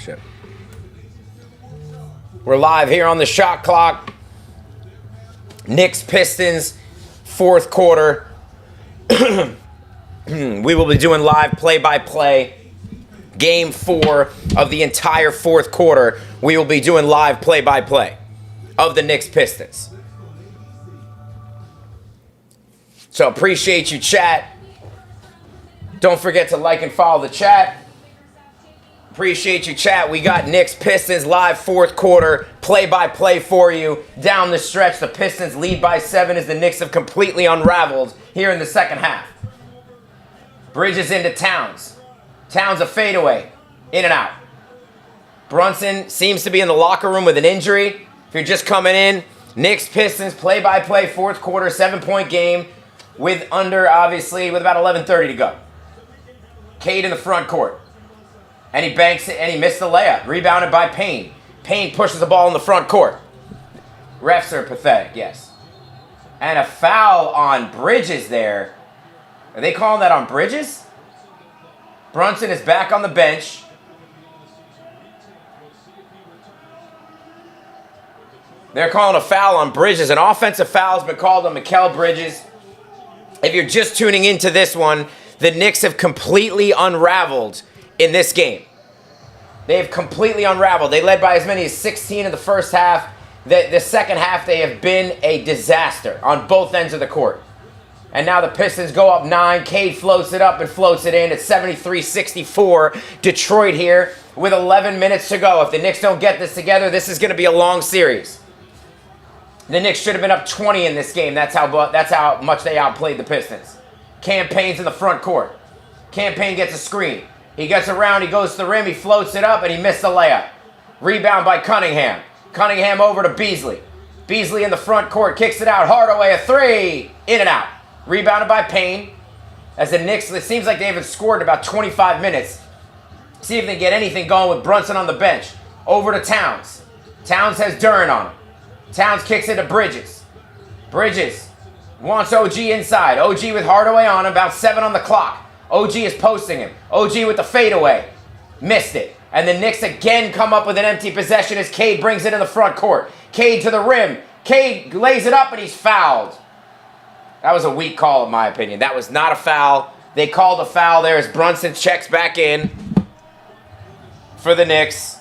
membership. We're live here on the shot clock. Knicks Pistons, fourth quarter. We will be doing live play-by-play. Game 4 of the entire fourth quarter. We will be doing live play-by-play of the Knicks Pistons. So appreciate you, chat. Don't forget to like and follow the chat. Appreciate you, chat. We got Knicks Pistons live fourth quarter play-by-play for you. Down the stretch, the Pistons lead by 7 as the Knicks have completely unraveled here in the second half. Bridges into Towns. Towns a fadeaway. In and out. Brunson seems to be in the locker room with an injury. If you're just coming in, Knicks Pistons play-by-play fourth quarter 7-point game with about 11:30 to go. Cade in the front court. And he banks it, and he missed the layup. Rebounded by Payne. Payne pushes the ball in the front court. Refs are pathetic, yes. And a foul on Bridges there. Are they calling that on Bridges? Brunson is back on the bench. They're calling a foul on Bridges. An offensive foul has been called on Mikal Bridges. If you're just tuning into this one, the Knicks have completely unraveled in this game. They have completely unraveled. They led by as many as 16 in the first half. The second half, they have been a disaster on both ends of the court. And now the Pistons go up 9. Cade floats it up and floats it in. It's 73-64. Detroit here with 11 minutes to go. If the Knicks don't get this together, this is going to be a long series. The Knicks should have been up 20 in this game. That's how much they outplayed the Pistons. Campaign's in the front court. Campaign gets a screen. He gets around, he goes to the rim, he floats it up, and he missed the layup. Rebound by Cunningham. Cunningham over to Beasley. Beasley in the front court, kicks it out. Hardaway, a 3. In and out. Rebounded by Payne. As the Knicks, it seems like they haven't scored in about 25 minutes. See if they get anything going with Brunson on the bench. Over to Towns. Towns has Duren on him. Towns kicks into Bridges. Bridges wants OG inside. OG with Hardaway on him, about 7 on the clock. OG is posting him. OG with the fadeaway. Missed it. And the Knicks again come up with an empty possession as Cade brings it in the front court. Cade to the rim. Cade lays it up and he's fouled. That was a weak call in my opinion. That was not a foul. They called a foul there as Brunson checks back in for the Knicks.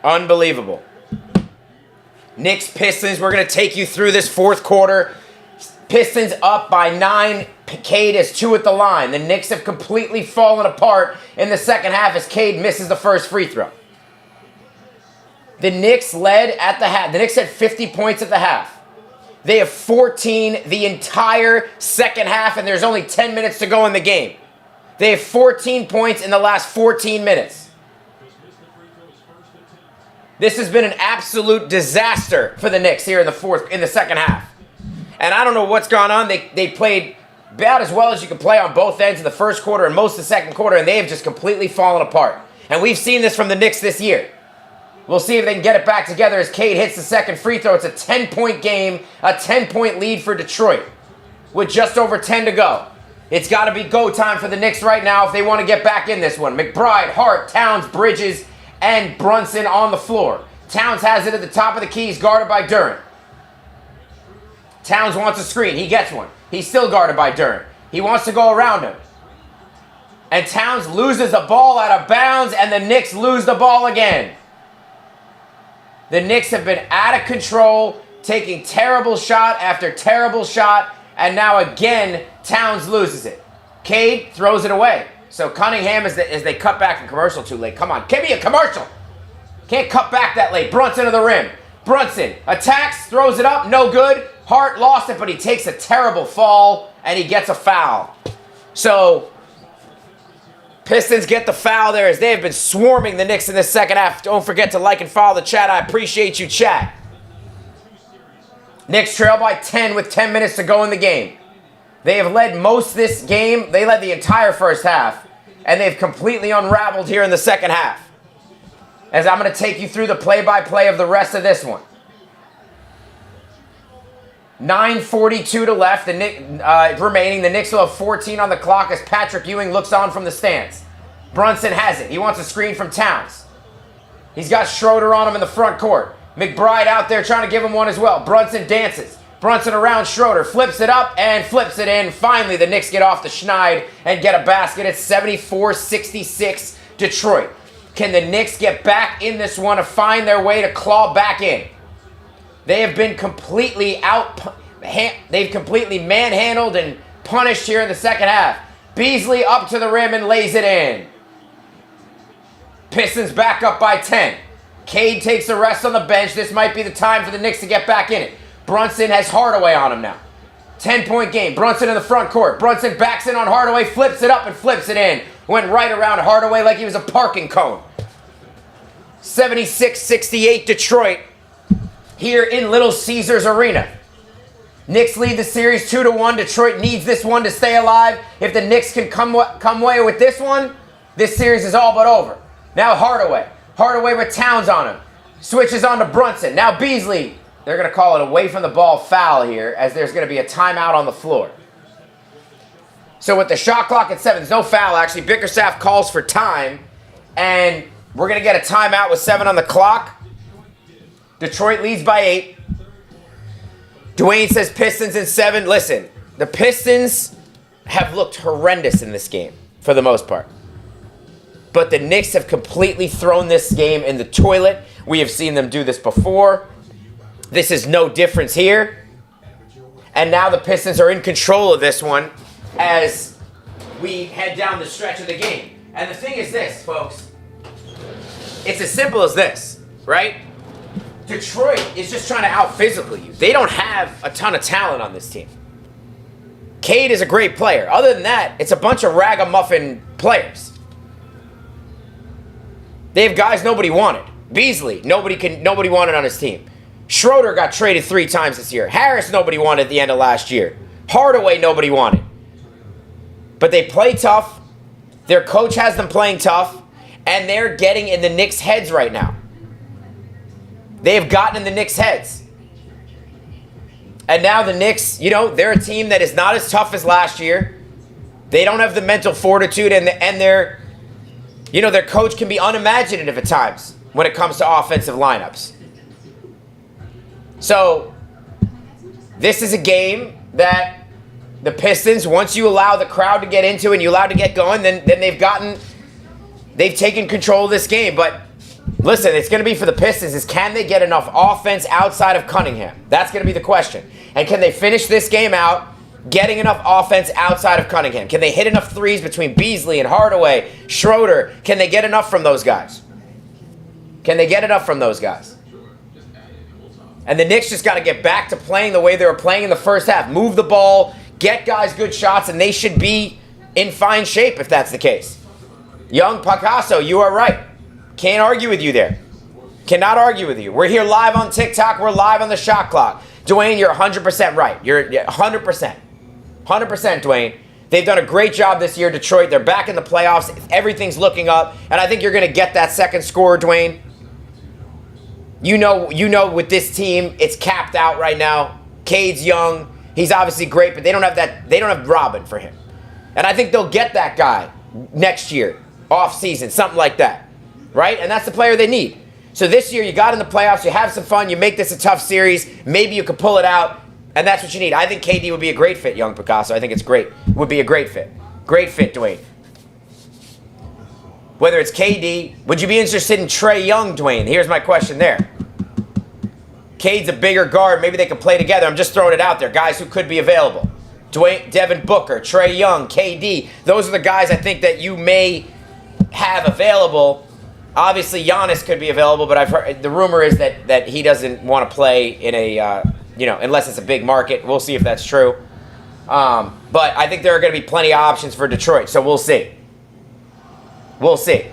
Unbelievable. Knicks Pistons, we're going to take you through this fourth quarter. Pistons up by 9. Cade is 2 at the line. The Knicks have completely fallen apart in the second half as Cade misses the first free throw. The Knicks led at the half. The Knicks had 50 points at the half. They have 14 the entire second half, and there's only 10 minutes to go in the game. They have 14 points in the last 14 minutes. This has been an absolute disaster for the Knicks here in the second half. And I don't know what's gone on. They played about as well as you can play on both ends in the first quarter and most of the second quarter, and they have just completely fallen apart. And we've seen this from the Knicks this year. We'll see if they can get it back together as Cade hits the second free throw. It's a 10-point game, a 10-point lead for Detroit with just over 10 to go. It's got to be go time for the Knicks right now if they want to get back in this one. McBride, Hart, Towns, Bridges, and Brunson on the floor. Towns has it at the top of the key. He's guarded by Duren. Towns wants a screen. He gets one. He's still guarded by Duren. He wants to go around him. And Towns loses the ball out of bounds, and the Knicks lose the ball again. The Knicks have been out of control, taking terrible shot after terrible shot, and now again, Towns loses it. Cade throws it away. So Cunningham, as they cut back from commercial too late. Come on, give me a commercial. Can't cut back that late. Brunson to the rim. Brunson attacks, throws it up, no good. Hart lost it, but he takes a terrible fall, and he gets a foul. So Pistons get the foul there as they have been swarming the Knicks in the second half. Don't forget to like and follow the chat. I appreciate you, chat. Knicks trail by 10 with 10 minutes to go in the game. They have led most of this game. They led the entire first half, and they've completely unraveled here in the second half. as I'm going to take you through the play-by-play of the rest of this one. 9:42 to left, remaining. The Knicks will have 14 on the clock as Patrick Ewing looks on from the stands. Brunson has it. He wants a screen from Towns. He's got Schroeder on him in the front court. McBride out there trying to give him one as well. Brunson dances. Brunson around Schroeder, flips it up and flips it in. Finally, the Knicks get off the schneid and get a basket. It's 74-66 Detroit. Can the Knicks get back in this one to find their way to claw back in? They have been completely they've completely manhandled and punished here in the second half. Beasley up to the rim and lays it in. Pistons back up by 10. Cade takes a rest on the bench. This might be the time for the Knicks to get back in it. Brunson has Hardaway on him now. 10-point game. Brunson in the front court. Brunson backs in on Hardaway, flips it up and flips it in. Went right around Hardaway like he was a parking cone. 76-68 Detroit here in Little Caesars Arena. Knicks lead the series 2-1. Detroit needs this one to stay alive. If the Knicks can come away with this one, this series is all but over. Now Hardaway. Hardaway with Towns on him. Switches on to Brunson. Now Beasley. They're going to call it away from the ball foul here as there's going to be a timeout on the floor. So with the shot clock at 7, there's no foul actually. Bickerstaff calls for time. And we're going to get a timeout with 7 on the clock. Detroit leads by 8. Dwayne says Pistons in 7. Listen, the Pistons have looked horrendous in this game for the most part. But the Knicks have completely thrown this game in the toilet. We have seen them do this before. This is no difference here. And now the Pistons are in control of this one as we head down the stretch of the game. And the thing is this, folks. It's as simple as this, right? Detroit is just trying to out-physical you. They don't have a ton of talent on this team. Cade is a great player. Other than that, it's a bunch of ragamuffin players. They have guys nobody wanted. Beasley, nobody wanted on his team. Schroeder got traded 3 times this year. Harris, nobody wanted at the end of last year. Hardaway, nobody wanted. But they play tough. Their coach has them playing tough. And they're getting in the Knicks' heads right now. They have gotten in the Knicks' heads. And now the Knicks, they're a team that is not as tough as last year. They don't have the mental fortitude and their coach can be unimaginative at times when it comes to offensive lineups. So, this is a game that the Pistons, once you allow the crowd to get into and you allow to get going, then they've taken control of this game. But listen, it's going to be for the Pistons is can they get enough offense outside of Cunningham? That's going to be the question. And can they finish this game out getting enough offense outside of Cunningham? Can they hit enough threes between Beasley and Hardaway, Schroeder? Can they get enough from those guys? Can they get enough from those guys? And the Knicks just got to get back to playing the way they were playing in the first half. Move the ball, get guys good shots, and they should be in fine shape if that's the case. Young Picasso, you are right. Can't argue with you there. Cannot argue with you. We're here live on TikTok. We're live on the shot clock. Dwayne, you're 100% right. You're 100%. 100%, Dwayne. They've done a great job this year, Detroit. They're back in the playoffs. Everything's looking up. And I think you're going to get that second scorer, Dwayne. You know with this team, it's capped out right now. Cade's young. He's obviously great, but they don't have that. They don't have Robin for him. And I think they'll get that guy next year, off season, something like that. Right? And that's the player they need. So this year, you got in the playoffs, you have some fun, you make this a tough series, maybe you can pull it out, and that's what you need. I think KD would be a great fit, young Picasso. I think it's great. Would be a great fit. Great fit, Dwayne. Whether it's KD, would you be interested in Trae Young, Dwayne? Here's my question there. Cade's a bigger guard, maybe they could play together. I'm just throwing it out there. Guys who could be available. Devin Booker, Trae Young, KD. Those are the guys I think that you may have available. Obviously, Giannis could be available, but I've heard the rumor is that he doesn't want to play in a unless it's a big market. We'll see if that's true. But I think there are going to be plenty of options for Detroit, so we'll see. We'll see.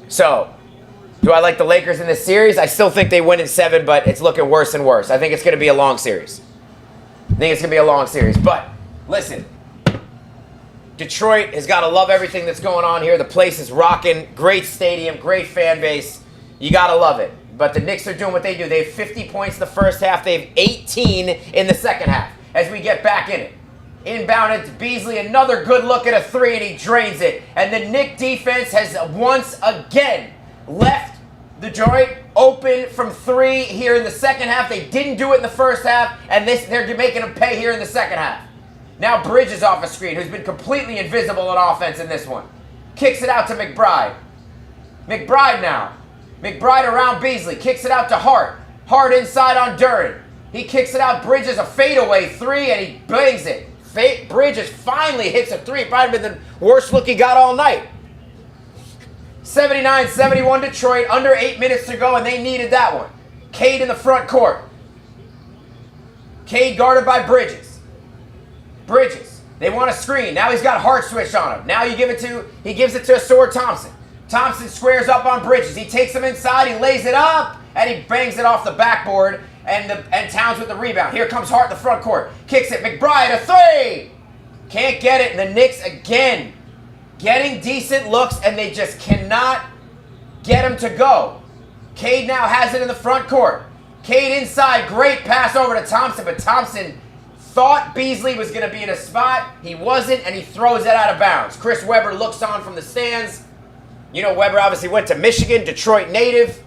So, do I like the Lakers in this series? I still think they win in 7, but it's looking worse and worse. I think it's going to be a long series. But listen, Detroit has got to love everything that's going on here. The place is rocking. Great stadium, great fan base. You got to love it. But the Knicks are doing what they do. They have 50 points in the first half. They have 18 in the second half as we get back in it. Inbounded to Beasley. Another good look at a three, and he drains it. And the Knicks defense has once again left Detroit open from three here in the second half. They didn't do it in the first half, and they're making them pay here in the second half. Now Bridges off a screen, who's been completely invisible on offense in this one. Kicks it out to McBride. McBride now. McBride around Beasley. Kicks it out to Hart. Hart inside on Duren. He kicks it out. Bridges a fadeaway three, and he bangs it. Bridges finally hits a three. Probably been the worst look he got all night. 79-71 Detroit. Under 8 minutes to go, and they needed that one. Cade in the front court. Cade guarded by Bridges. Bridges. They want a screen. Now he's got Hart switched on him. Now he gives it to Asor Thompson. Thompson squares up on Bridges. He takes him inside. He lays it up, and he bangs it off the backboard. And Towns with the rebound. Here comes Hart in the front court. Kicks it. McBride, a three. Can't get it. And the Knicks again getting decent looks, and they just cannot get him to go. Cade now has it in the front court. Cade inside. Great pass over to Thompson, but Thompson thought Beasley was going to be in a spot. He wasn't, and he throws it out of bounds. Chris Webber looks on from the stands. You know, Webber obviously went to Michigan, Detroit native.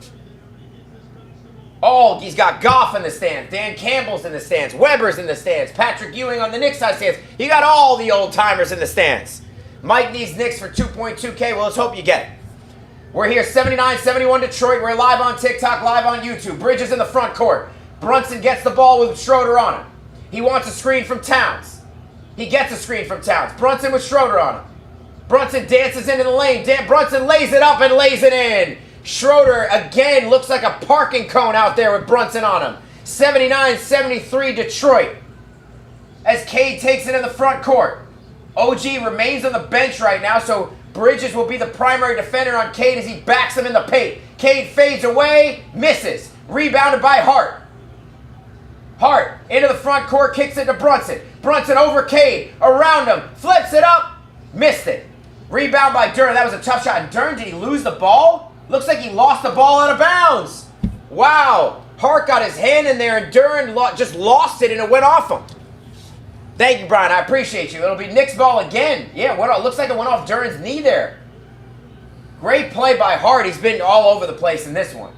Oh, he's got Goff in the stands. Dan Campbell's in the stands. Webber's in the stands. Patrick Ewing on the Knicks side stands. You got all the old-timers in the stands. Mike needs Knicks for 2.2K. Well, let's hope you get it. We're here, 79-71 Detroit. We're live on TikTok, live on YouTube. Bridges in the front court. Brunson gets the ball with Schroeder on him. He wants a screen from Towns. He gets a screen from Towns. Brunson with Schroeder on him. Brunson dances into the lane. Brunson lays it up and lays it in. Schroeder, again, looks like a parking cone out there with Brunson on him. 79-73 Detroit. As Cade takes it in the front court. OG remains on the bench right now, so Bridges will be the primary defender on Cade as he backs him in the paint. Cade fades away, misses. Rebounded by Hart. Hart into the front court, kicks it to Brunson. Brunson over Cade, around him, flips it up, missed it. Rebound by Duren. That was a tough shot. And Duren, did he lose the ball? Looks like he lost the ball out of bounds. Wow. Hart got his hand in there, and Duren just lost it, and it went off him. Thank you, Brian. I appreciate you. It'll be Knicks ball again. Yeah, it looks like it went off Duren's knee there. Great play by Hart. He's been all over the place in this one.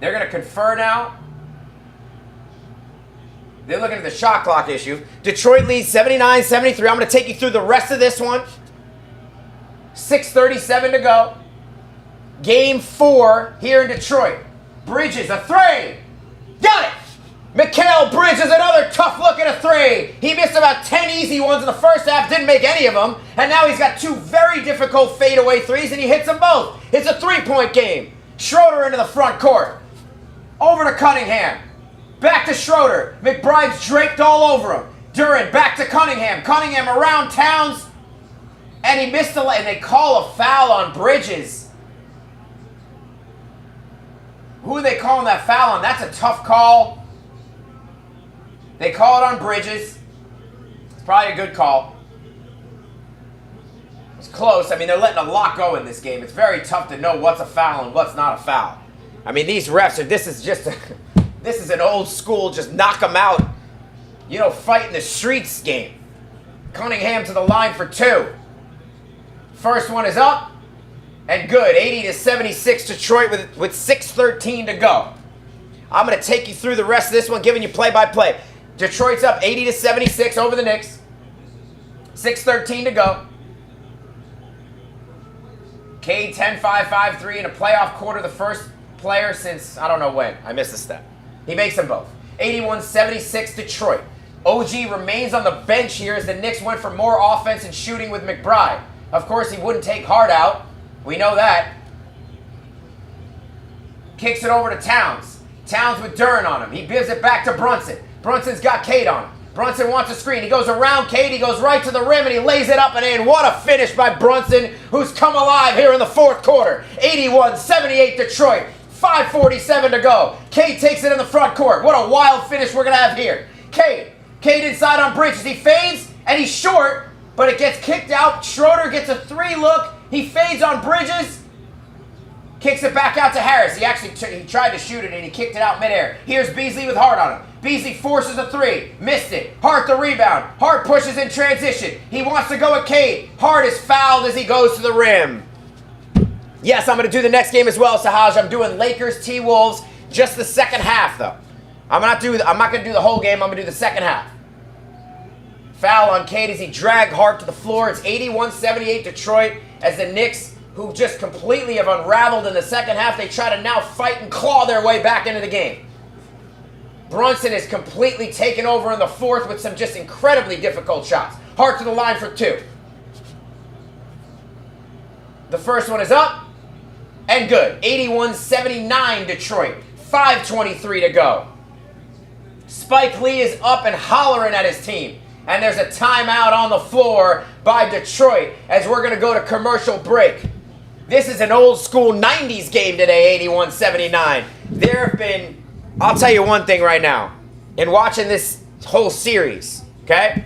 They're going to confer now. They're looking at the shot clock issue. Detroit leads 79-73. I'm going to take you through the rest of this one. 6:37 to go. Game 4 here in Detroit. Bridges, a three. Got it. Mikal Bridges, another tough look at a three. He missed about 10 easy ones in the first half, didn't make any of them. And now he's got 2 very difficult fadeaway threes, and he hits them both. It's a 3-point game. Schroeder into the front court. Over to Cunningham. Back to Schroeder. McBride's draped all over him. Duren back to Cunningham. Cunningham around Towns. And he missed and they call a foul on Bridges. Who are they calling that foul on? That's a tough call. They call it on Bridges. It's probably a good call. It's close. I mean, they're letting a lot go in this game. It's very tough to know what's a foul and what's not a foul. I mean, these refs are, this is an old school, just knock them out, fight in the streets game. Cunningham to the line for 2. First one is up and good. 80-76 Detroit with 6:13 to go. I'm going to take you through the rest of this one, giving you play-by-play. Detroit's up 80-76 over the Knicks. 6:13 to go. Cade 10-5-5-3 in a playoff quarter, the first player since, I don't know when. I missed a step. He makes them both. 81-76 Detroit. OG remains on the bench here as the Knicks went for more offense and shooting with McBride. Of course, he wouldn't take Hart out. We know that. Kicks it over to Towns. Towns with Duren on him. He gives it back to Brunson. Brunson's got Cade on him. Brunson wants a screen. He goes around Cade. He goes right to the rim, and he lays it up and in. What a finish by Brunson, who's come alive here in the fourth quarter. 81-78 Detroit. 5:47 to go. Cade takes it in the front court. What a wild finish we're going to have here. Cade inside on Bridges. He fades, and he's short. but it gets kicked out. Schroeder gets a 3 look. He fades on Bridges. Kicks it back out to Harris. He tried to shoot it and he kicked it out midair. Here's Beasley with Hart on him. Beasley forces a 3. Missed it. Hart the rebound. Hart pushes in transition. He wants to go at Cade. Hart is fouled as he goes to the rim. Yes, I'm going to do the next game as well, Sahaj. I'm doing Lakers T-Wolves. Just the second half, though. I'm not going to do the whole game. I'm going to do the second half. Foul on Cade as he dragged Hart to the floor. It's 81-78 Detroit as the Knicks, who just completely have unraveled in the second half, they try to now fight and claw their way back into the game. Brunson is completely taken over in the fourth with some just incredibly difficult shots. Hart to the line for 2. The first one is up and good. 81-79 Detroit. 5:23 to go. Spike Lee is up and hollering at his team. And there's a timeout on the floor by Detroit as we're going to go to commercial break. This is an old school 90s game today, 81-79. There have been, I'll tell you one thing right now. In watching this whole series, okay?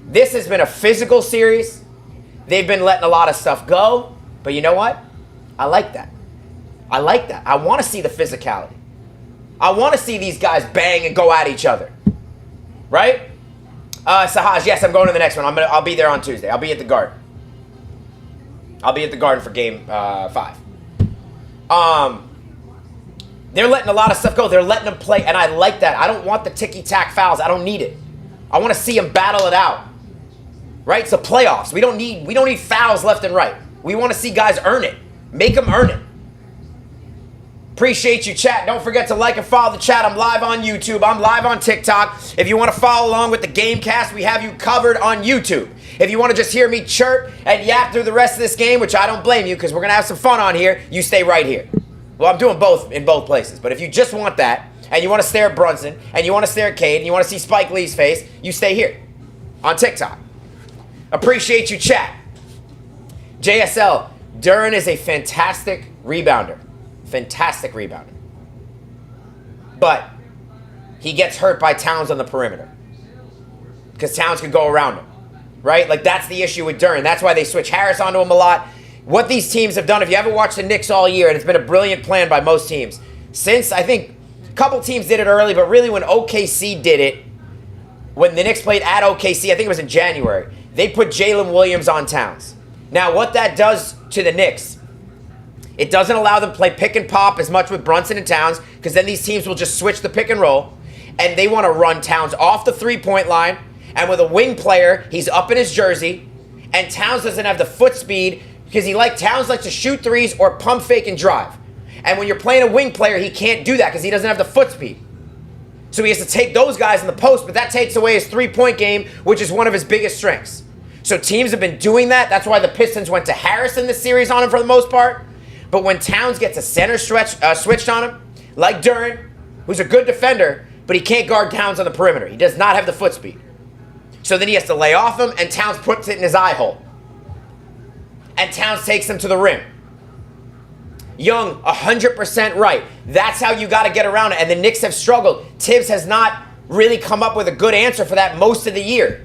This has been a physical series. They've been letting a lot of stuff go. But you know what? I like that. I like that. I want to see the physicality. I want to see these guys bang and go at each other. Right? Sahaj, yes, I'm going to the next one. I'll be there on Tuesday. I'll be at the Garden. I'll be at the Garden for game 5. They're letting a lot of stuff go. They're letting them play, and I like that. I don't want the ticky-tack fouls. I don't need it. I want to see them battle it out. Right? It's the playoffs. We don't need fouls left and right. We want to see guys earn it. Make them earn it. Appreciate you, chat. Don't forget to like and follow the chat. I'm live on YouTube. I'm live on TikTok. If you want to follow along with the Gamecast, we have you covered on YouTube. If you want to just hear me chirp and yap through the rest of this game, which I don't blame you because we're going to have some fun on here, you stay right here. Well, I'm doing both in both places. But if you just want that, and you want to stare at Brunson, and you want to stare at Cade, and you want to see Spike Lee's face, you stay here on TikTok. Appreciate you, chat. JSL, Duren is a fantastic rebounder. Fantastic rebounder. But he gets hurt by Towns on the perimeter. Because Towns can go around him. Right? Like, that's the issue with Duren. That's why they switch Harris onto him a lot. What these teams have done, if you haven't watched the Knicks all year, and it's been a brilliant plan by most teams, since, I think, a couple teams did it early, but really when OKC did it, when the Knicks played at OKC, I think it was in January, they put Jalen Williams on Towns. Now, what that does to the Knicks, it doesn't allow them to play pick and pop as much with Brunson and Towns, because then these teams will just switch the pick and roll, and they want to run Towns off the three-point line, and with a wing player, he's up in his jersey, and Towns doesn't have the foot speed, because Towns likes to shoot threes or pump fake and drive. And when you're playing a wing player, he can't do that because he doesn't have the foot speed. So he has to take those guys in the post, but that takes away his three-point game, which is one of his biggest strengths. So teams have been doing that. That's why the Pistons went to Harris in this series on him for the most part. But when Towns gets a center switched on him, like Duren, who's a good defender, but he can't guard Towns on the perimeter. He does not have the foot speed. So then he has to lay off him, and Towns puts it in his eye hole. And Towns takes him to the rim. Young, 100% right. That's how you got to get around it. And the Knicks have struggled. Tibbs has not really come up with a good answer for that most of the year.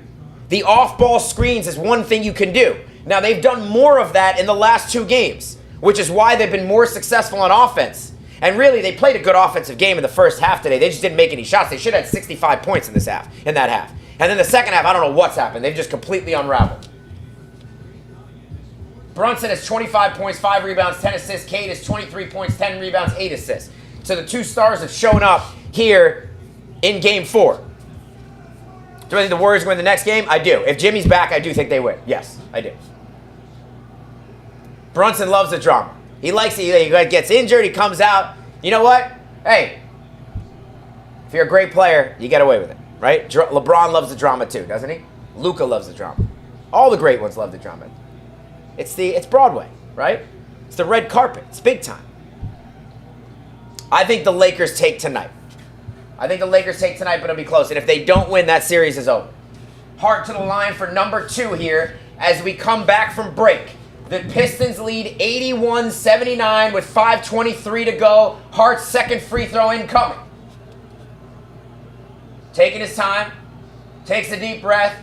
The off-ball screens is one thing you can do. Now, they've done more of that in the last 2 games, which is why they've been more successful on offense. And really, they played a good offensive game in the first half today. They just didn't make any shots. They should have had 65 points in that half. And then the second half, I don't know what's happened. They've just completely unraveled. Brunson has 25 points, 5 rebounds, 10 assists. Cade has 23 points, 10 rebounds, 8 assists. So the 2 stars have shown up here in Game 4. Do I think the Warriors win the next game? I do. If Jimmy's back, I do think they win. Yes, I do. Brunson loves the drama. He likes it. He gets injured. He comes out. You know what? Hey, if you're a great player, you get away with it, right? LeBron loves the drama too, doesn't he? Luka loves the drama. All the great ones love the drama. It's Broadway, right? It's the red carpet. It's big time. I think the Lakers take tonight. But it'll be close. And if they don't win, that series is over. Hart to the line for number 2 here as we come back from break. The Pistons lead 81-79 with 5:23 to go. Hart's second free throw incoming. Taking his time. Takes a deep breath.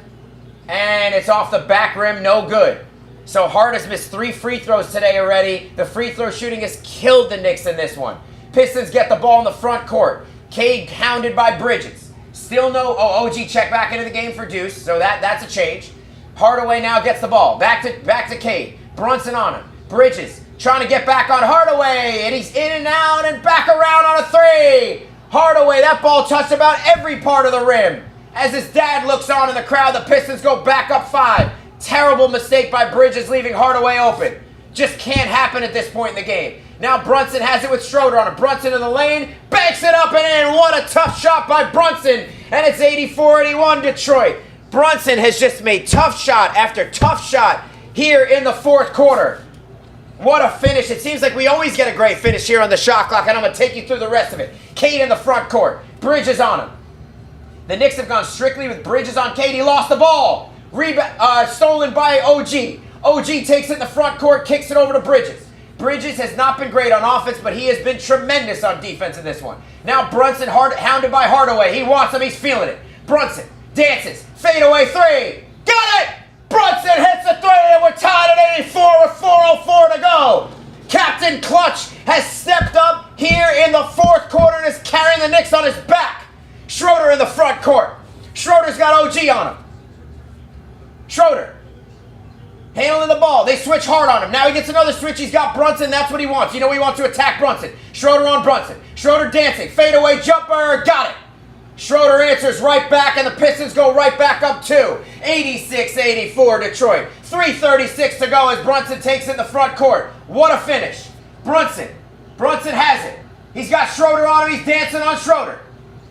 And it's off the back rim, no good. So Hart has missed 3 free throws today already. The free throw shooting has killed the Knicks in this one. Pistons get the ball in the front court. Cade hounded by Bridges. Still no, OG check back into the game for Deuce, so that's a change. Hardaway now gets the ball. Back to Cade. Brunson on him. Bridges trying to get back on Hardaway, and he's in and out and back around on a 3. Hardaway, that ball touched about every part of the rim. As his dad looks on in the crowd, the Pistons go back up 5. Terrible mistake by Bridges, leaving Hardaway open. Just can't happen at this point in the game. Now Brunson has it with Schroeder on him. Brunson in the lane, banks it up and in. What a tough shot by Brunson. And it's 84-81 Detroit. Brunson has just made tough shot after tough shot here in the fourth quarter. What a finish. It seems like we always get a great finish here on the shot clock, and I'm going to take you through the rest of it. Cade in the front court. Bridges on him. The Knicks have gone strictly with Bridges on Cade. He lost the ball. Stolen by OG. OG takes it in the front court, kicks it over to Bridges. Bridges has not been great on offense, but he has been tremendous on defense in this one. Now Brunson hounded by Hardaway. He wants him. He's feeling it. Brunson dances. Fadeaway 3. Got it! Brunson hits the 3, and we're tied at 84 with 4:04 to go. Captain Clutch has stepped up here in the fourth quarter and is carrying the Knicks on his back. Schroeder in the front court. Schroeder's got OG on him. Schroeder handling the ball. They switch hard on him. Now he gets another switch. He's got Brunson. That's what he wants. You know he wants to attack Brunson. Schroeder on Brunson. Schroeder dancing. Fadeaway jumper. Got it. Schroeder answers right back, and the Pistons go right back up 2. 86-84 Detroit. 3:36 to go as Brunson takes it in the front court. What a finish. Brunson has it. He's got Schroeder on him. He's dancing on Schroeder.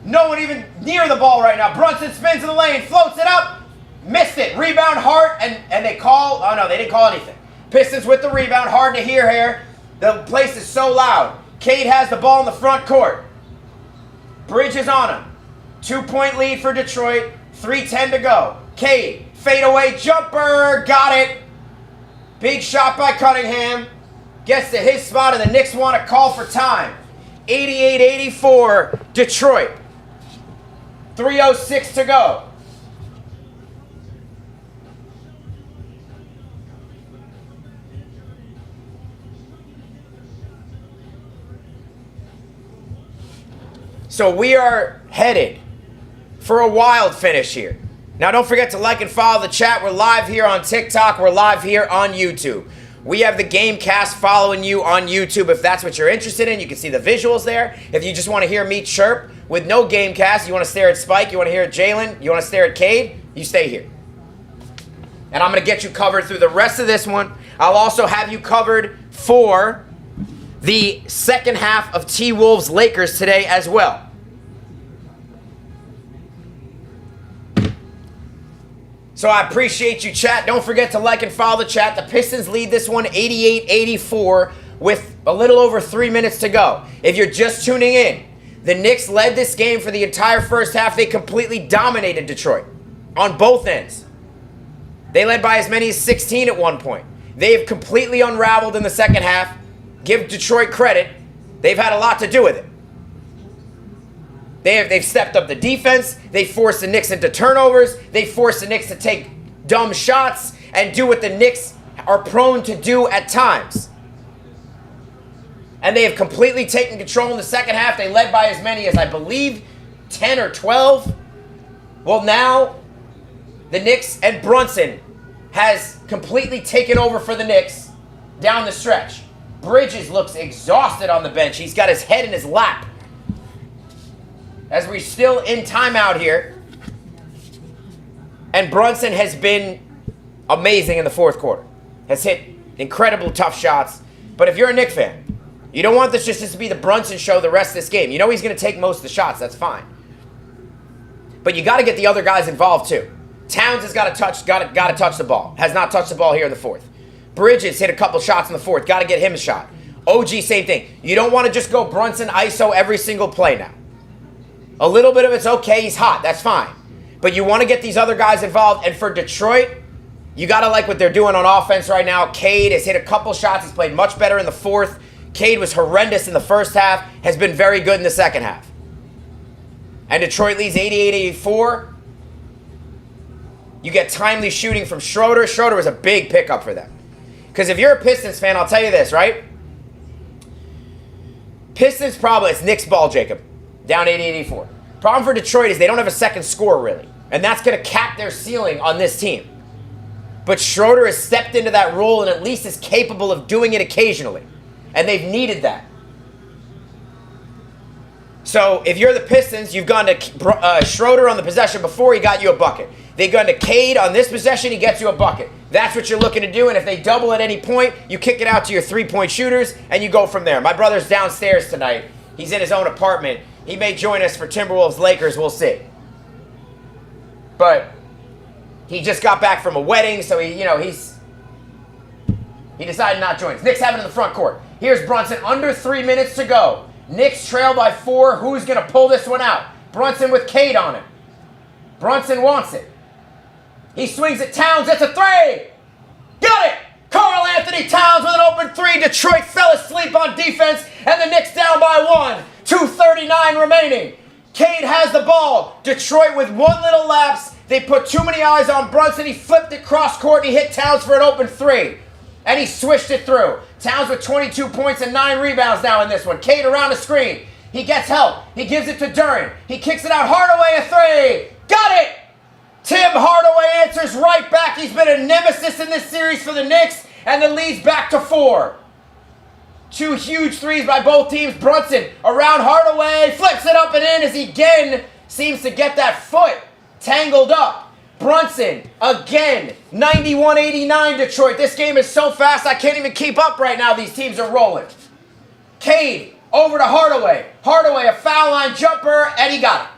No one even near the ball right now. Brunson spins in the lane, floats it up. Missed it. Rebound Hart, and they call. Oh, no, they didn't call anything. Pistons with the rebound. Hard to hear here. The place is so loud. Cade has the ball in the front court. Bridges on him. 2-point lead for Detroit. 3:10 to go. Cade, fadeaway jumper. Got it. Big shot by Cunningham. Gets to his spot, and the Knicks want to call for time. 88-84 Detroit. 3:06 to go. So we are headed for a wild finish here. Now don't forget to like and follow the chat. We're live here on TikTok. We're live here on YouTube. We have the Gamecast following you on YouTube. If that's what you're interested in, you can see the visuals there. If you just want to hear me chirp with no Gamecast, you want to stare at Spike, you want to hear Jalen, you want to stare at Cade, you stay here. And I'm going to get you covered through the rest of this one. I'll also have you covered for the second half of T-Wolves Lakers today as well. So I appreciate you, chat. Don't forget to like and follow the chat. The Pistons lead this one 88-84 with a little over 3 minutes to go. If you're just tuning in, the Knicks led this game for the entire first half. They completely dominated Detroit on both ends. They led by as many as 16 at one point. They have completely unraveled in the second half. Give Detroit credit. They've had a lot to do with it. They've stepped up the defense. They forced the Knicks into turnovers. They forced the Knicks to take dumb shots and do what the Knicks are prone to do at times. And they have completely taken control in the second half. They led by as many as, I believe, 10 or 12. Well, now the Knicks and Brunson has completely taken over for the Knicks down the stretch. Bridges looks exhausted on the bench. He's got his head in his lap. As we're still in timeout here. And Brunson has been amazing in the fourth quarter. Has hit incredible tough shots. But if you're a Knicks fan, you don't want this just to be the Brunson show the rest of this game. You know he's going to take most of the shots. That's fine. But you got to get the other guys involved too. Towns has got to touch the ball. Has not touched the ball here in the fourth. Bridges hit a couple shots in the fourth. Got to get him a shot. OG, same thing. You don't want to just go Brunson ISO every single play now. A little bit of it's okay. He's hot. That's fine. But you want to get these other guys involved. And for Detroit, you got to like what they're doing on offense right now. Cade has hit a couple shots. He's played much better in the fourth. Cade was horrendous in the first half. Has been very good in the second half. And Detroit leads 88-84. You get timely shooting from Schroeder. Schroeder was a big pickup for them. Because if you're a Pistons fan, I'll tell you this, right? Pistons problem, it's Knicks ball, Jacob. Down 80-84. Problem for Detroit is they don't have a second scorer, really. And that's going to cap their ceiling on this team. But Schroeder has stepped into that role and at least is capable of doing it occasionally. And they've needed that. So if you're the Pistons, you've gone to Schroeder on the possession before, he got you a bucket. They've gone to Cade on this possession, he gets you a bucket. That's what you're looking to do, and if they double at any point, you kick it out to your three-point shooters, and you go from there. My brother's downstairs tonight. He's in his own apartment. He may join us for Timberwolves-Lakers, we'll see. But he just got back from a wedding, so he decided not to join us. Knicks have it in the front court. Here's Brunson, under 3 minutes to go. Knicks trail by 4. Who's going to pull this one out? Brunson with Cade on him. Brunson wants it. He swings at Towns. That's a 3. Got it! Karl Anthony Towns with an open 3. Detroit fell asleep on defense, and the Knicks down by 1. 2:39 remaining. Cade has the ball. Detroit with one little lapse. They put too many eyes on Brunson. He flipped it cross court, and he hit Towns for an open 3. And he swished it through. Towns with 22 points and 9 rebounds now in this one. Cade around the screen. He gets help. He gives it to Duren. He kicks it out. Hardaway a 3. Got it! Tim Hardaway answers right back. He's been a nemesis in this series for the Knicks. And the lead's back to 4. 2 huge threes by both teams. Brunson around Hardaway. Flips it up and in as he again seems to get that foot tangled up. Brunson, again, 91-89 Detroit. This game is so fast I can't even keep up right now. These teams are rolling. Cade, over to Hardaway. Hardaway, a foul line jumper, and he got it.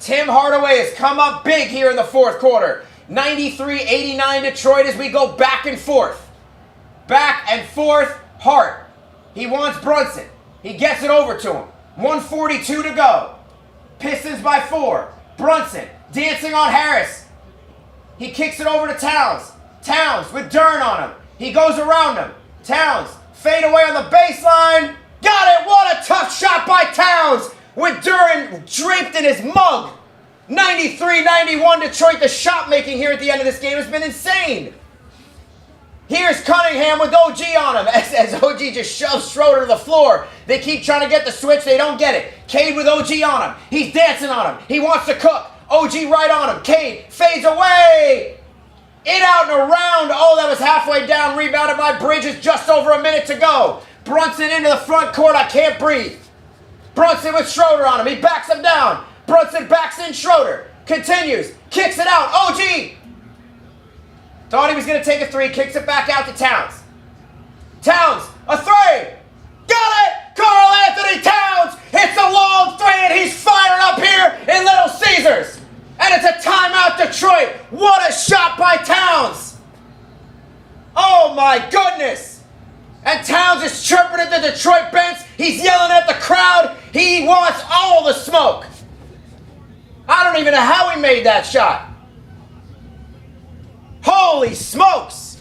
Tim Hardaway has come up big here in the fourth quarter. 93-89 Detroit as we go back and forth. Back and forth, Hart. He wants Brunson. He gets it over to him. 1:42 to go. Pistons by 4. Brunson. Dancing on Harris. He kicks it over to Towns. Towns with Duren on him. He goes around him. Towns, fade away on the baseline. Got it! What a tough shot by Towns with Duren draped in his mug. 93-91 Detroit. The shot making here at the end of this game has been insane. Here's Cunningham with OG on him as OG just shoves Schroeder to the floor. They keep trying to get the switch. They don't get it. Cade with OG on him. He's dancing on him. He wants to cook. OG right on him. Cade fades away. In, out, and around. Oh, that was halfway down. Rebounded by Bridges. Just over a minute to go. Brunson into the front court. I can't breathe. Brunson with Schroeder on him. He backs him down. Brunson backs in Schroeder. Continues. Kicks it out. OG. Thought he was going to take a 3. Kicks it back out to Towns. Towns. A 3. Got it. Karl Anthony Towns hits a long 3, and he's firing up here in Little Caesars. And it's a timeout, Detroit. What a shot by Towns. Oh, my goodness. And Towns is chirping at the Detroit bench. He's yelling at the crowd. He wants all the smoke. I don't even know how he made that shot. Holy smokes.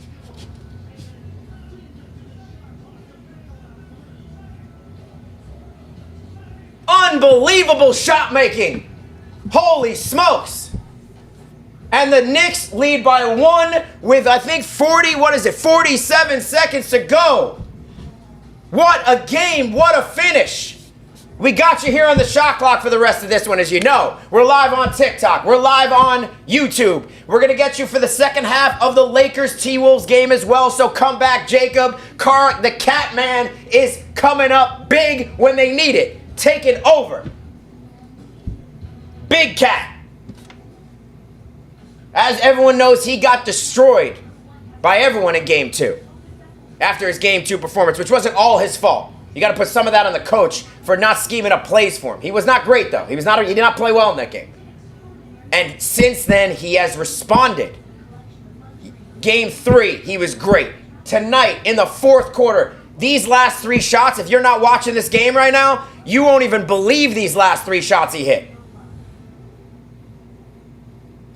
Unbelievable shot making. Holy smokes. And the Knicks lead by 1 with, I think, 47 seconds to go. What a game. What a finish. We got you here on the shot clock for the rest of this one, as you know. We're live on TikTok. We're live on YouTube. We're going to get you for the second half of the Lakers T-Wolves game as well, so come back, Jacob. Carr, the Cat Man, is coming up big when they need it. Taking over. Big Cat. As everyone knows, he got destroyed by everyone in Game 2 after his Game 2 performance, which wasn't all his fault. You got to put some of that on the coach for not scheming up plays for him. He was not great, though. He did not play well in that game. And since then, he has responded. Game 3, he was great. Tonight, in the fourth quarter, these last 3 shots, if you're not watching this game right now, you won't even believe these last 3 shots he hit.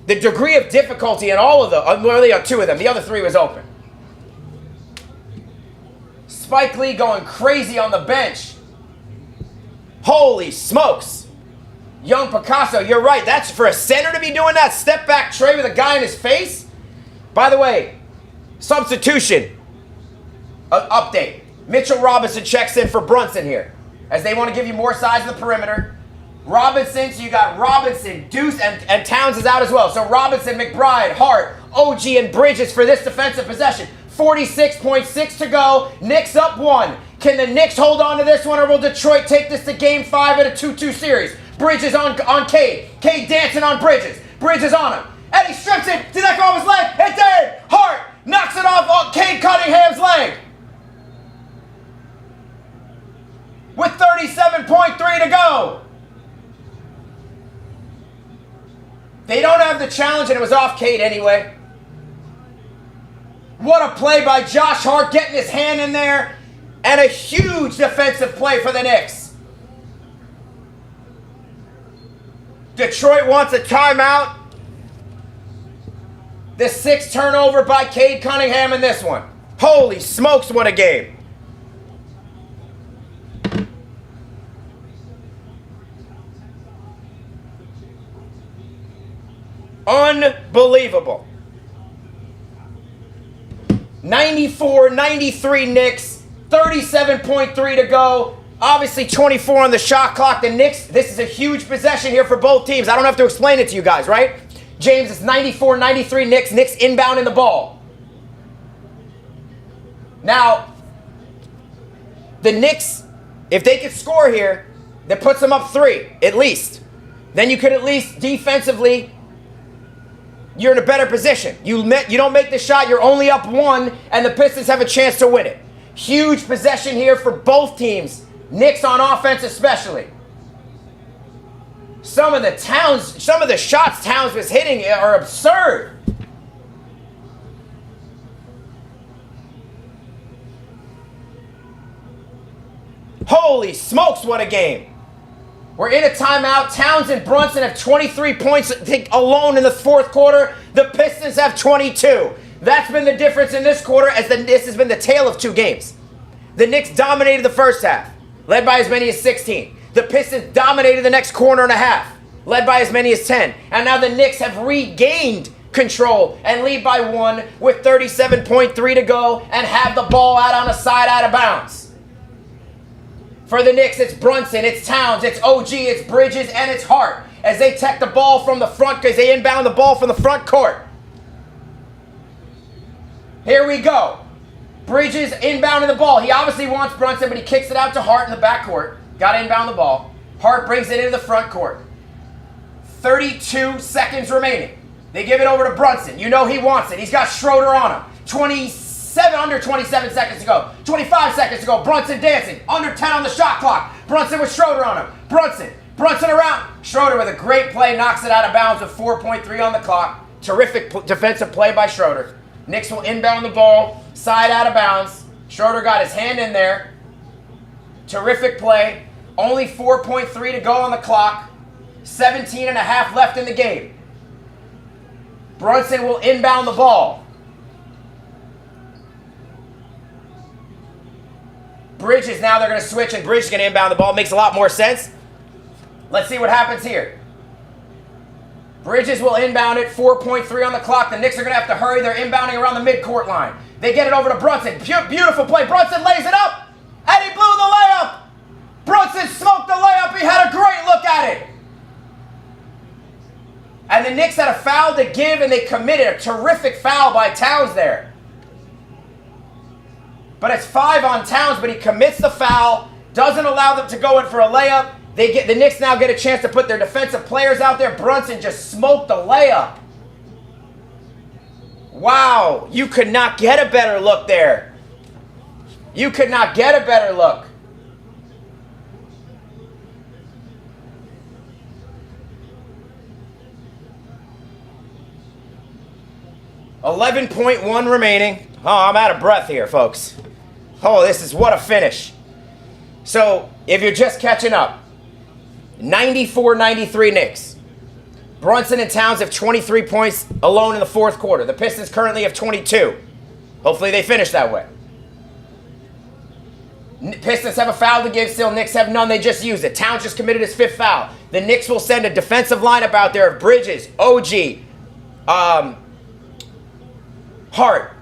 The degree of difficulty in all of them, really on 2 of them, the other 3 was open. Spike Lee going crazy on the bench. Holy smokes. Young Picasso, you're right. That's for a center to be doing that step back tray with a guy in his face. By the way, substitution update. Mitchell Robinson checks in for Brunson here, as they want to give you more size in the perimeter. Robinson, so you got Robinson, Deuce, and Towns is out as well. So Robinson, McBride, Hart, OG, and Bridges for this defensive possession. 46.6 to go. Knicks up 1. Can the Knicks hold on to this one, or will Detroit take this to Game 5 in a 2-2 series? Bridges on Cade. Cade dancing on Bridges. Bridges on him. And he strips it. Did that go off his leg? It did. Hart knocks it off on Cade Cunningham's leg. With 37.3 to go. They don't have the challenge, and it was off Cade anyway. What a play by Josh Hart, getting his hand in there. And a huge defensive play for the Knicks. Detroit wants a timeout. The 6th turnover by Cade Cunningham in this one. Holy smokes, what a game. Unbelievable. 94-93 Knicks. 37.3 to go. Obviously 24 on the shot clock. The Knicks, this is a huge possession here for both teams. I don't have to explain it to you guys, right? James, it's 94-93 Knicks. Knicks inbounding the ball. Now, the Knicks, if they could score here, that puts them up 3, at least. Then you could at least defensively, you're in a better position. You don't make the shot, you're only up 1, and the Pistons have a chance to win it. Huge possession here for both teams. Knicks on offense especially. Some of the shots Towns was hitting are absurd. Holy smokes, what a game. We're in a timeout. Towns and Brunson have 23 points alone in the 4th quarter. The Pistons have 22. That's been the difference in this quarter, as this has been the tale of 2 games. The Knicks dominated the first half, led by as many as 16. The Pistons dominated the next quarter and a half, led by as many as 10. And now the Knicks have regained control and lead by 1 with 37.3 to go and have the ball out on a side out of bounds. For the Knicks, it's Brunson, it's Towns, it's OG, it's Bridges, and it's Hart as they take the ball from the front, because they inbound the ball from the front court. Here we go. Bridges inbounding the ball. He obviously wants Brunson, but he kicks it out to Hart in the backcourt. Got to inbound the ball. Hart brings it into the front court. 32 seconds remaining. They give it over to Brunson. You know he wants it. He's got Schroeder on him. Under 27 seconds to go. 25 seconds to go. Brunson dancing. Under 10 on the shot clock. Brunson with Schroeder on him. Brunson around. Schroeder with a great play. Knocks it out of bounds with 4.3 on the clock. Terrific defensive play by Schroeder. Knicks will inbound the ball. Side out of bounds. Schroeder got his hand in there. Terrific play. Only 4.3 to go on the clock. 17 and a half left in the game. Brunson will inbound the ball. Bridges, now they're going to switch, and Bridges is going to inbound the ball. Makes a lot more sense. Let's see what happens here. Bridges will inbound it. 4.3 on the clock. The Knicks are going to have to hurry. They're inbounding around the midcourt line. They get it over to Brunson. Beautiful play. Brunson lays it up, and he blew the layup. Brunson smoked the layup. He had a great look at it. And the Knicks had a foul to give, and they committed a terrific foul by Towns there. But it's 5 on Towns, but he commits the foul, doesn't allow them to go in for a layup. The Knicks now get a chance to put their defensive players out there. Brunson just smoked the layup. Wow, you could not get a better look there. You could not get a better look. $11.1 remaining. Oh, I'm out of breath here, folks. Oh, what a finish. So, if you're just catching up, 94-93 Knicks. Brunson and Towns have 23 points alone in the 4th quarter. The Pistons currently have 22. Hopefully they finish that way. Pistons have a foul to give still. Knicks have none. They just used it. Towns just committed his 5th foul. The Knicks will send a defensive lineup out there of Bridges, OG, Hart,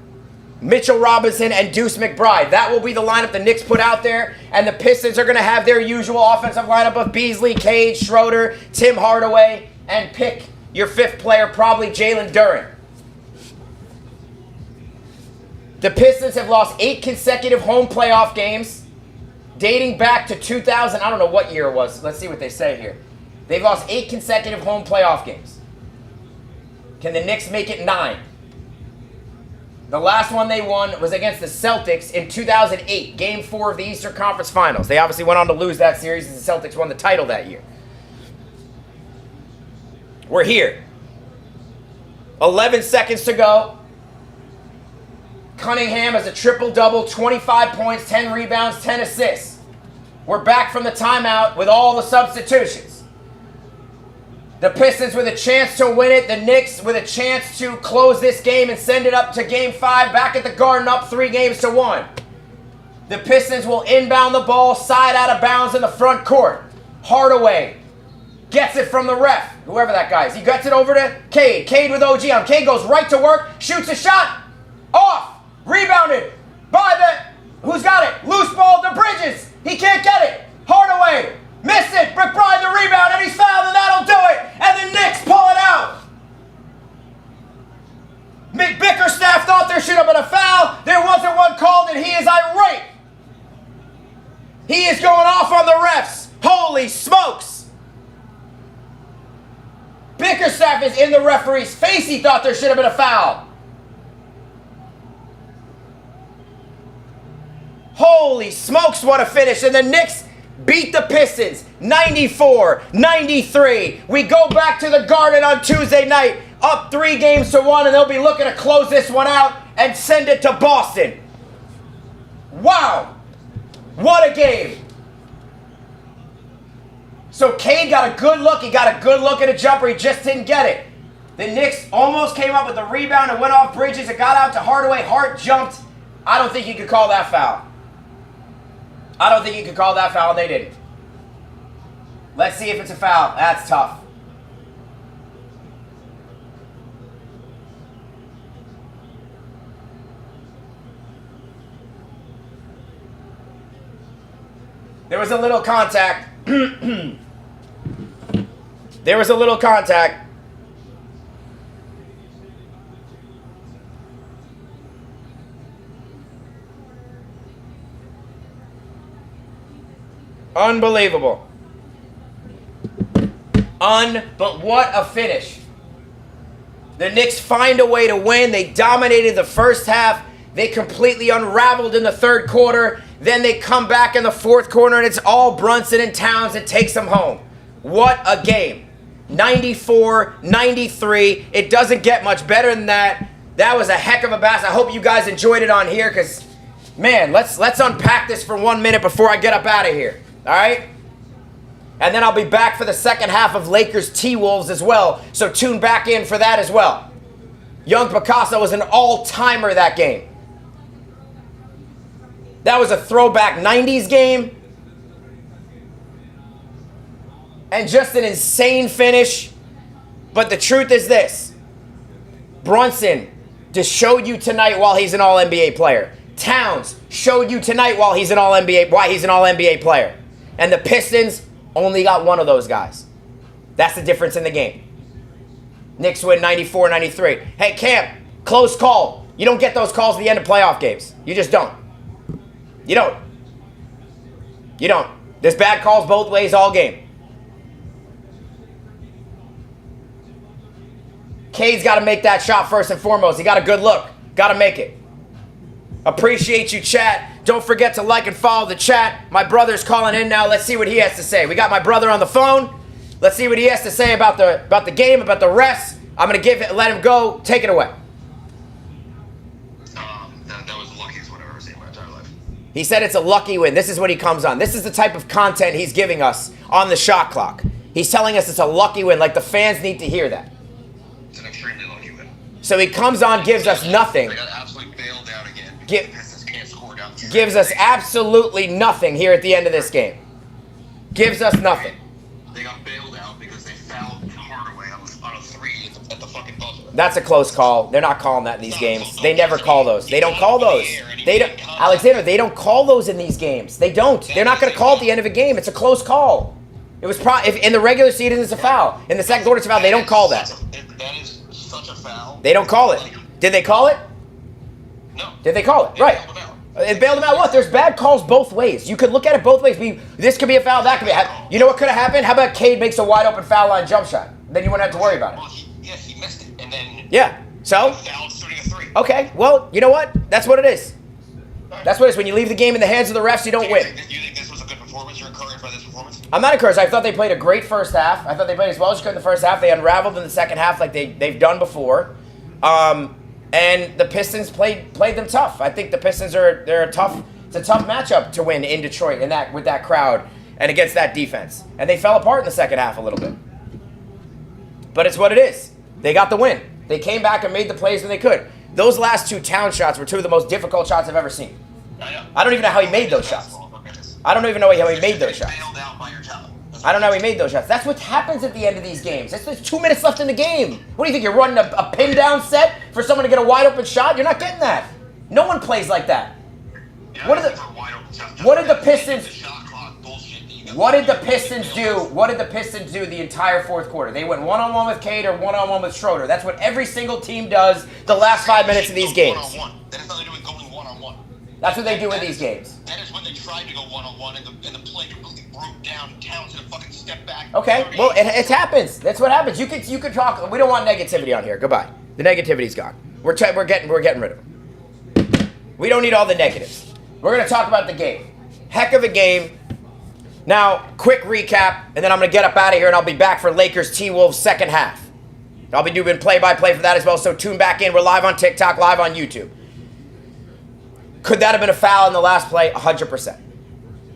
Mitchell Robinson, and Deuce McBride. That will be the lineup the Knicks put out there. And the Pistons are going to have their usual offensive lineup of Beasley, Cade, Schroeder, Tim Hardaway, and pick your 5th player, probably Jalen Duren. The Pistons have lost 8 consecutive home playoff games dating back to 2000. I don't know what year it was. Let's see what they say here. They've lost 8 consecutive home playoff games. Can the Knicks make it 9? The last one they won was against the Celtics in 2008, Game 4 of the Eastern Conference Finals. They obviously went on to lose that series as the Celtics won the title that year. We're here. 11 seconds to go. Cunningham has a triple-double, 25 points, 10 rebounds, 10 assists. We're back from the timeout with all the substitutions. The Pistons with a chance to win it. The Knicks with a chance to close this game and send it up to Game 5. Back at the Garden, up 3-1. The Pistons will inbound the ball, side out of bounds in the front court. Hardaway gets it from the ref, whoever that guy is. He gets it over to Cade. Cade with OG on. Cade goes right to work, shoots a shot. Off. Rebounded by the... Who's got it? Loose ball to Bridges. He can't get it. Hardaway missed it. McBride the rebound, and he's fouled, and that'll do it. And the Knicks pull it out. Bickerstaff thought there should have been a foul. There wasn't one called, and he is irate. He is going off on the refs. Holy smokes. Bickerstaff is in the referee's face. He thought there should have been a foul. Holy smokes, what a finish. And the Knicks beat the Pistons 94-93. We go back to the Garden on Tuesday night, up 3-1, and they'll be looking to close this one out and send it to Boston. Wow. What a game. So Cade got a good look. He got a good look at a jumper. He just didn't get it. The Knicks almost came up with the rebound and went off Bridges. It got out to Hardaway. Hart jumped. I don't think you could call that foul. I don't think you could call that foul, and they didn't. Let's see if it's a foul. That's tough. There was a little contact. There was a little contact. Unbelievable. But what a finish. The Knicks find a way to win. They dominated the first half. They completely unraveled in the third quarter. Then they come back in the fourth quarter, and it's all Brunson and Towns that takes them home. What a game. 94-93. It doesn't get much better than that. That was a heck of a bass. I hope you guys enjoyed it on here because, man, let's unpack this for 1 minute before I get up out of here. All right? And then I'll be back for the second half of Lakers T-Wolves as well. So tune back in for that as well. Young Picasso was an all-timer that game. That was a throwback 90s game. And just an insane finish. But the truth is this. Brunson just showed you tonight while he's an all-NBA player. Towns showed you tonight while he's an all-NBA player. And the Pistons only got one of those guys. That's the difference in the game. Knicks win 94-93. Hey, Camp, close call. You don't get those calls at the end of playoff games. You just don't. You don't. You don't. There's bad calls both ways all game. Cade's got to make that shot first and foremost. He got a good look. Got to make it. Appreciate you, chat. Don't forget to like and follow the chat. My brother's calling in now. Let's see what he has to say. We got my brother on the phone. Let's see what he has to say about the game, about the refs. I'm going to let him go. Take it away. That was the luckiest one I've ever seen in my entire life. He said it's a lucky win. This is what he comes on. This is the type of content he's giving us on the shot clock. He's telling us it's a lucky win. Like, the fans need to hear that. It's an extremely lucky win. So he comes on, gives us nothing. They got absolutely bailed out again. gives us absolutely nothing here at the end of this game. Gives us nothing. They got bailed out because they fouled Hardaway on a 3 at the fucking buzzer. That's a close call. They're not calling that in these games. They never call those. They don't call those. They don't, Alexander, they don't call those in these games. They don't. They're not going to call at the end of a game. It's a close call. It was if in the regular season it's a foul. In the second quarter it's a foul. They don't call that. That is such a foul. They don't call it. Did they call it? No. Did they call it? Right. It bailed them out. What? There's bad calls both ways. You could look at it both ways. This could be a foul. That could be. You know what could have happened? How about Cade makes a wide open foul line jump shot? Then you wouldn't have to worry about it. Well, he missed it, and then So. Foul shooting a 3. Okay. Well, you know what? That's what it is. That's what it is. When you leave the game in the hands of the refs, you don't win. You think this was a good performance? You're encouraged by this performance? I'm not encouraged. I thought they played a great first half. I thought they played as well as you could in the first half. They unraveled in the second half like they've done before. And the Pistons played them tough. I think the Pistons it's a tough matchup to win in Detroit with that crowd and against that defense. And they fell apart in the second half a little bit. But it's what it is. They got the win. They came back and made the plays when they could. Those last 2 town shots were 2 of the most difficult shots I've ever seen. I don't even know how he made those shots. I don't even know how he made those shots. I don't know how he made those shots. That's what happens at the end of these games. There's 2 minutes left in the game. What do you think? You're running a pin down set for someone to get a wide open shot? You're not getting that. No one plays like that. What did the Pistons do? What did the Pistons do the entire fourth quarter? They went one-on-one with Cade or one-on-one with Schroeder. That's what every single team does the last 5 minutes of these games. That is nothing to do with going one-on-one. That's what they do in these games. That is when they tried to go one-on-one and the play completely broke down. Townsend fucking step back. Okay, well, it happens. That's what happens. You could talk. We don't want negativity on here. Goodbye. The negativity's gone. We're getting rid of it. We don't need all the negatives. We're going to talk about the game. Heck of a game. Now, quick recap, and then I'm going to get up out of here, and I'll be back for Lakers T-Wolves second half. I'll be doing play-by-play for that as well, so tune back in. We're live on TikTok, live on YouTube. Could that have been a foul in the last play? 100%.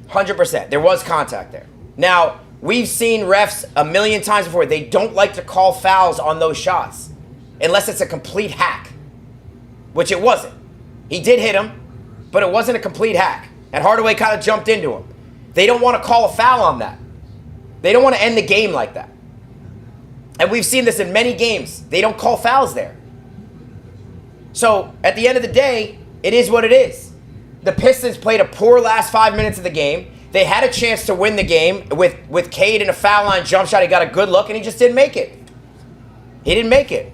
100%. There was contact there. Now, we've seen refs a million times before. They don't like to call fouls on those shots unless it's a complete hack, which it wasn't. He did hit him, but it wasn't a complete hack. And Hardaway kind of jumped into him. They don't want to call a foul on that. They don't want to end the game like that. And we've seen this in many games. They don't call fouls there. So, at the end of the day, it is what it is. The Pistons played a poor last 5 minutes of the game. They had a chance to win the game with Cade in a foul line jump shot. He got a good look, and he just didn't make it. He didn't make it.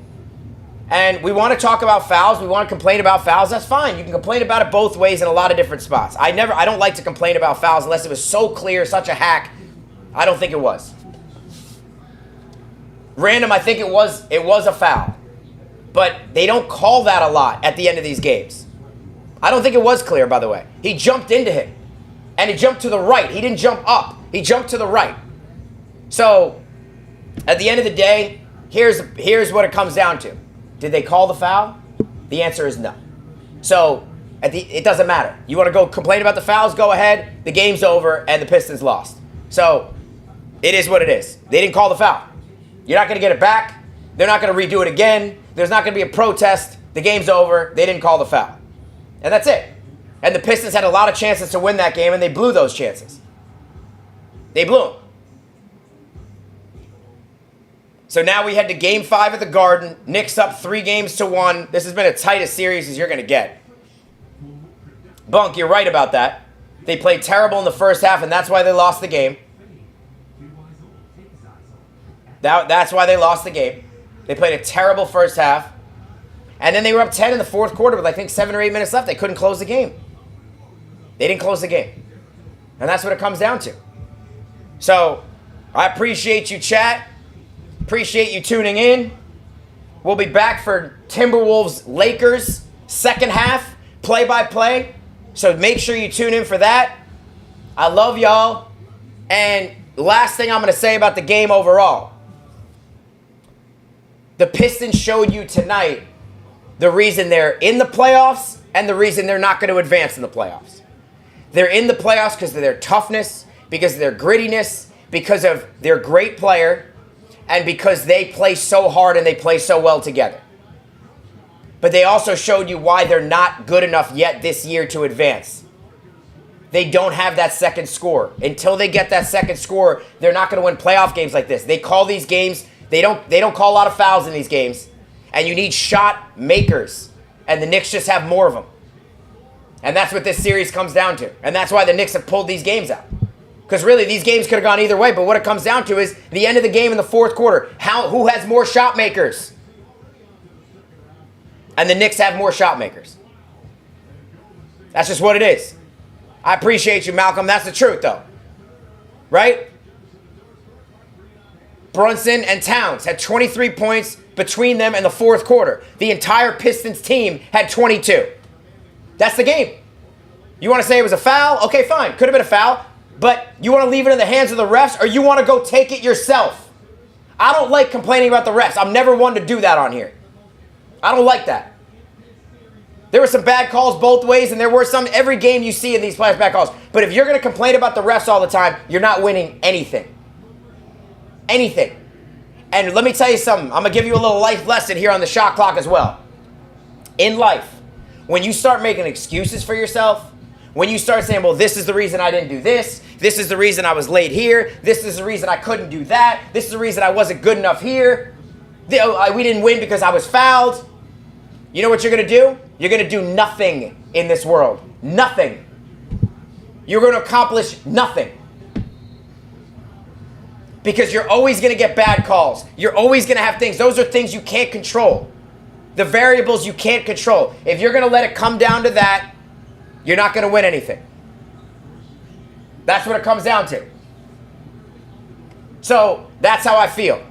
And we want to talk about fouls. We want to complain about fouls. That's fine. You can complain about it both ways in a lot of different spots. I don't like to complain about fouls unless it was so clear, such a hack. I don't think it was. Random, I think it was a foul. But they don't call that a lot at the end of these games. I don't think it was clear, by the way. He jumped into him. And he jumped to the right. He didn't jump up. He jumped to the right. So, at the end of the day, here's what it comes down to. Did they call the foul? The answer is no. So, it doesn't matter. You want to go complain about the fouls? Go ahead. The game's over, and the Pistons lost. So, it is what it is. They didn't call the foul. You're not going to get it back. They're not going to redo it again. There's not going to be a protest. The game's over. They didn't call the foul. And that's it. And the Pistons had a lot of chances to win that game, and they blew those chances. They blew them. So now we head to Game 5 at the Garden. Knicks up 3-1. This has been as tight a series as you're going to get. Bunk, you're right about that. They played terrible in the first half, and that's why they lost the game. That's why they lost the game. They played a terrible first half. And then they were up 10 in the fourth quarter with, I think, 7 or 8 minutes left. They couldn't close the game. They didn't close the game. And that's what it comes down to. So, I appreciate you, chat. Appreciate you tuning in. We'll be back for Timberwolves Lakers second half, play-by-play. So make sure you tune in for that. I love y'all. And last thing I'm going to say about the game overall. The Pistons showed you tonight the reason they're in the playoffs and the reason they're not going to advance in the playoffs. They're in the playoffs because of their toughness, because of their grittiness, because of their great player, and because they play so hard and they play so well together. But they also showed you why they're not good enough yet this year to advance. They don't have that second score. Until they get that second score, they're not going to win playoff games like this. They call these games, they don't call a lot of fouls in these games. And you need shot makers. And the Knicks just have more of them. And that's what this series comes down to. And that's why the Knicks have pulled these games out. Because really, these games could have gone either way. But what it comes down to is the end of the game in the fourth quarter. Who has more shot makers? And the Knicks have more shot makers. That's just what it is. I appreciate you, Malcolm. That's the truth, though. Right? Brunson and Towns had 23 points between them in the fourth quarter. The entire Pistons team had 22. That's the game. You want to say it was a foul? Okay, fine. Could have been a foul. But you want to leave it in the hands of the refs, or you want to go take it yourself? I don't like complaining about the refs. I'm never one to do that on here. I don't like that. There were some bad calls both ways, and there were some every game you see in these playoffs bad calls. But if you're going to complain about the refs all the time, you're not winning anything. Anything. And let me tell you something. I'm going to give you a little life lesson here on the shot clock as well. In life, when you start making excuses for yourself, when you start saying, well, this is the reason I didn't do this, this is the reason I was late here, this is the reason I couldn't do that, this is the reason I wasn't good enough here, we didn't win because I was fouled. You know what you're going to do? You're going to do nothing in this world. Nothing. You're going to accomplish nothing. Because you're always going to get bad calls. You're always going to have things. Those are things you can't control. The variables you can't control. If you're going to let it come down to that, you're not going to win anything. That's what it comes down to. So that's how I feel.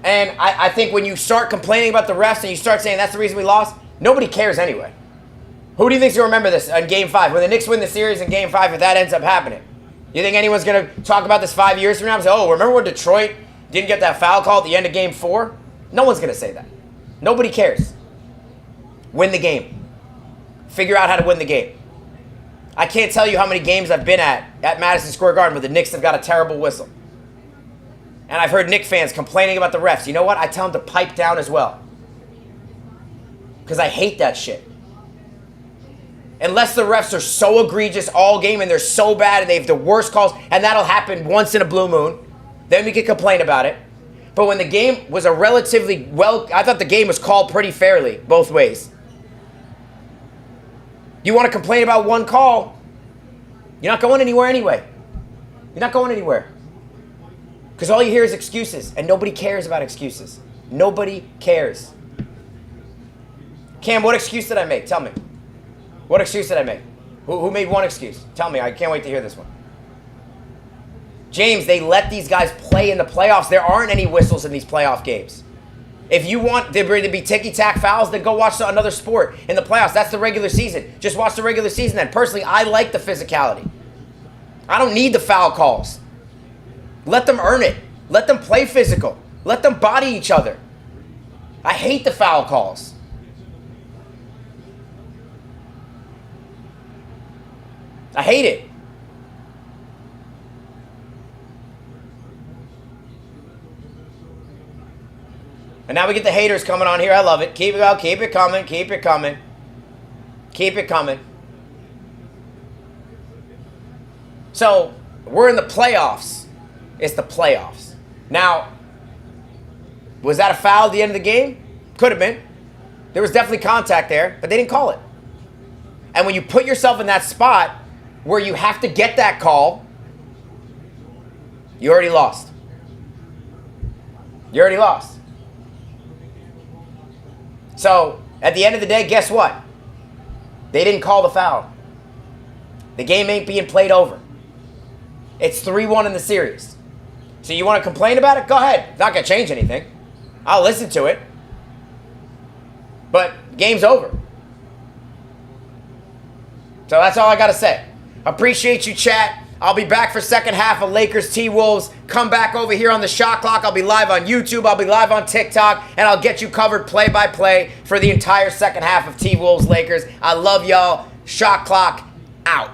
And I think when you start complaining about the refs and you start saying that's the reason we lost, nobody cares anyway. Who do you think's going to remember this in Game 5? When the Knicks win the series in Game 5, if that ends up happening, you think anyone's going to talk about this 5 years from now and say, oh, remember when Detroit didn't get that foul call at the end of Game 4? No one's going to say that. Nobody cares. Win the game. Figure out how to win the game. I can't tell you how many games I've been at Madison Square Garden where the Knicks have got a terrible whistle. And I've heard Knicks fans complaining about the refs. You know what? I tell them to pipe down as well. Because I hate that shit. Unless the refs are so egregious all game and they're so bad and they have the worst calls, and that'll happen once in a blue moon, then we can complain about it. But when the game was a relatively I thought the game was called pretty fairly, both ways. You want to complain about one call, you're not going anywhere anyway. You're not going anywhere. Because all you hear is excuses, and nobody cares about excuses. Nobody cares. Cam, what excuse did I make? Tell me. What excuse did I make? Who made one excuse? Tell me. I can't wait to hear this one. James, they let these guys play in the playoffs. There aren't any whistles in these playoff games. If you want there to be ticky-tack fouls, then go watch another sport in the playoffs. That's the regular season. Just watch the regular season then. Personally, I like the physicality. I don't need the foul calls. Let them earn it. Let them play physical. Let them body each other. I hate the foul calls. I hate it. And now we get the haters coming on here. I love it. Keep it up. Keep it coming. Keep it coming. Keep it coming. So, we're in the playoffs. It's the playoffs. Now, was that a foul at the end of the game? Could have been. There was definitely contact there, but they didn't call it. And when you put yourself in that spot where you have to get that call, you already lost. You already lost. So, at the end of the day, guess what? They didn't call the foul. The game ain't being played over. It's 3-1 in the series. So you want to complain about it? Go ahead. It's not going to change anything. I'll listen to it. But game's over. So that's all I got to say. Appreciate you, chat. I'll be back for second half of Lakers T-Wolves. Come back over here on the Shot Clock. I'll be live on YouTube. I'll be live on TikTok. And I'll get you covered play-by-play for the entire second half of T-Wolves Lakers. I love y'all. Shot Clock out.